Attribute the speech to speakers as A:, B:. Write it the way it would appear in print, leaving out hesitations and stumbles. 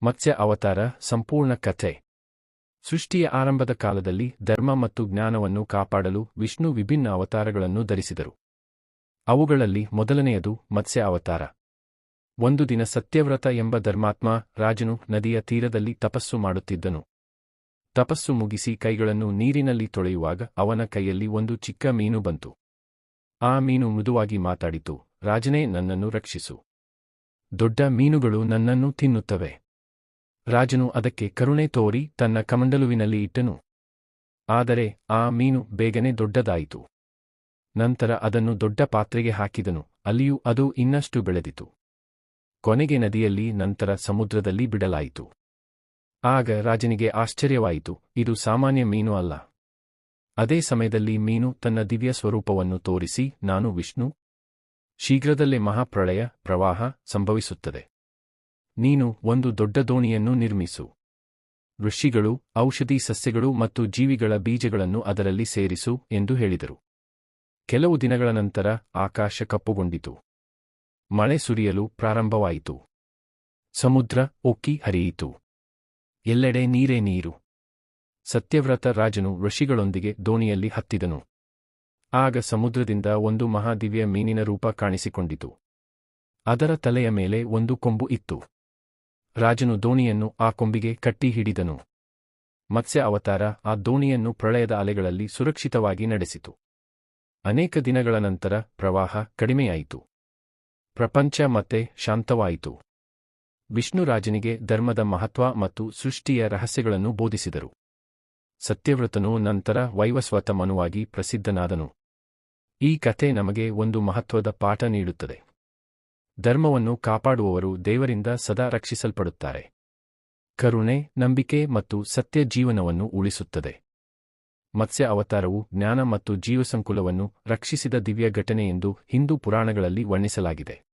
A: ಮತ್ಸ್ಯ ಅವತಾರ ಸಂಪೂರ್ಣ ಕಥೆ. ಸೃಷ್ಟಿಯ ಆರಂಭದ ಕಾಲದಲ್ಲಿ ಧರ್ಮ ಮತ್ತು ಜ್ಞಾನವನ್ನು ಕಾಪಾಡಲು ವಿಷ್ಣು ವಿಭಿನ್ನ ಅವತಾರಗಳನ್ನು ಧರಿಸಿದರು. ಅವುಗಳಲ್ಲಿ ಮೊದಲನೆಯದು ಮತ್ಸ್ಯ ಅವತಾರ. ಒಂದು ದಿನ ಸತ್ಯವ್ರತ ಎಂಬ ಧರ್ಮಾತ್ಮ ರಾಜನು ನದಿಯ ತೀರದಲ್ಲಿ ತಪಸ್ಸು ಮಾಡುತ್ತಿದ್ದನು. ತಪಸ್ಸು ಮುಗಿಸಿ ಕೈಗಳನ್ನು ನೀರಿನಲ್ಲಿ ತೊಳೆಯುವಾಗ ಅವನ ಕೈಯಲ್ಲಿ ಒಂದು ಚಿಕ್ಕ ಮೀನು ಬಂತು. ಆ ಮೀನು ಮೃದುವಾಗಿ ಮಾತಾಡಿತು, ರಾಜನೇ, ನನ್ನನ್ನು ರಕ್ಷಿಸು. ದೊಡ್ಡ ಮೀನುಗಳು ನನ್ನನ್ನು ತಿನ್ನುತ್ತವೆ. ರಾಜನು ಅದಕ್ಕೆ ಕರುಣೆ ತೋರಿ ತನ್ನ ಕಮಂಡಲುವಿನಲ್ಲಿ ಇಟ್ಟನು. ಆದರೆ ಆ ಮೀನು ಬೇಗನೆ ದೊಡ್ಡದಾಯಿತು. ನಂತರ ಅದನ್ನು ದೊಡ್ಡ ಪಾತ್ರೆಗೆ ಹಾಕಿದನು, ಅಲ್ಲಿಯೂ ಅದು ಇನ್ನಷ್ಟು ಬೆಳೆದಿತು. ಕೊನೆಗೆ ನದಿಯಲ್ಲಿ, ನಂತರ ಸಮುದ್ರದಲ್ಲಿ ಬಿಡಲಾಯಿತು. ಆಗ ರಾಜನಿಗೆ ಆಶ್ಚರ್ಯವಾಯಿತು, ಇದು ಸಾಮಾನ್ಯ ಮೀನು ಅಲ್ಲ. ಅದೇ ಸಮಯದಲ್ಲಿ ಮೀನು ತನ್ನ ದಿವ್ಯ ಸ್ವರೂಪವನ್ನು ತೋರಿಸಿ, ನಾನು ವಿಷ್ಣು. ಶೀಘ್ರದಲ್ಲೇ ಮಹಾಪ್ರಳಯ, ಪ್ರವಾಹ ಸಂಭವಿಸುತ್ತದೆ. ನೀನು ಒಂದು ದೊಡ್ಡ ದೋಣಿಯನ್ನು ನಿರ್ಮಿಸು. ಋಷಿಗಳು, ಔಷಧಿ ಸಸ್ಯಗಳು ಮತ್ತು ಜೀವಿಗಳ ಬೀಜಗಳನ್ನು ಅದರಲ್ಲಿ ಸೇರಿಸು ಎಂದು ಹೇಳಿದರು. ಕೆಲವು ದಿನಗಳ ನಂತರ ಆಕಾಶ ಕಪ್ಪುಗೊಂಡಿತು. ಮಳೆ ಸುರಿಯಲು ಪ್ರಾರಂಭವಾಯಿತು. ಸಮುದ್ರ ಉಕ್ಕಿ ಹರಿಯಿತು. ಎಲ್ಲೆಡೆ ನೀರೇ ನೀರು. ಸತ್ಯವ್ರತ ರಾಜನು ಋಷಿಗಳೊಂದಿಗೆ ದೋಣಿಯಲ್ಲಿ ಹತ್ತಿದನು. ಆಗ ಸಮುದ್ರದಿಂದ ಒಂದು ಮಹಾದಿವ್ಯ ಮೀನಿನ ರೂಪ ಕಾಣಿಸಿಕೊಂಡಿತು. ಅದರ ತಲೆಯ ಮೇಲೆ ಒಂದು ಕೊಂಬು ಇತ್ತು. ರಾಜನು ದೋಣಿಯನ್ನು ಆ ಕೊಂಬಿಗೆ ಕಟ್ಟಿ ಹಿಡಿದನು. ಮತ್ಸ್ಯ ಅವತಾರ ಆ ದೋಣಿಯನ್ನು ಪ್ರಳಯದ ಅಲೆಗಳಲ್ಲಿ ಸುರಕ್ಷಿತವಾಗಿ ನಡೆಸಿತು. ಅನೇಕ ದಿನಗಳ ನಂತರ ಪ್ರವಾಹ ಕಡಿಮೆಯಾಯಿತು. ಪ್ರಪಂಚ ಮತ್ತೆ ಶಾಂತವಾಯಿತು. ವಿಷ್ಣು ರಾಜನಿಗೆ ಧರ್ಮದ ಮಹತ್ವ ಮತ್ತು ಸೃಷ್ಟಿಯ ರಹಸ್ಯಗಳನ್ನು ಬೋಧಿಸಿದರು. ಸತ್ಯವ್ರತನು ನಂತರ ವೈವಸ್ವತ ಮನುವಾಗಿ ಪ್ರಸಿದ್ಧನಾದನು. ಈ ಕಥೆ ನಮಗೆ ಒಂದು ಮಹತ್ವದ ಪಾಠ ನೀಡುತ್ತದೆ. ಧರ್ಮವನ್ನು ಕಾಪಾಡುವವರು ದೇವರಿಂದ ಸದಾ ರಕ್ಷಿಸಲ್ಪಡುತ್ತಾರೆ. ಕರುಣೆ, ನಂಬಿಕೆ ಮತ್ತು ಸತ್ಯ ಜೀವನವನ್ನು ಉಳಿಸುತ್ತದೆ. ಮತ್ಸ್ಯ ಅವತಾರವು ಜ್ಞಾನ ಮತ್ತು ಜೀವಸಂಕುಲವನ್ನು ರಕ್ಷಿಸಿದ ದಿವ್ಯ ಘಟನೆ ಎಂದು ಹಿಂದೂ ಪುರಾಣಗಳಲ್ಲಿ ವರ್ಣಿಸಲಾಗಿದೆ.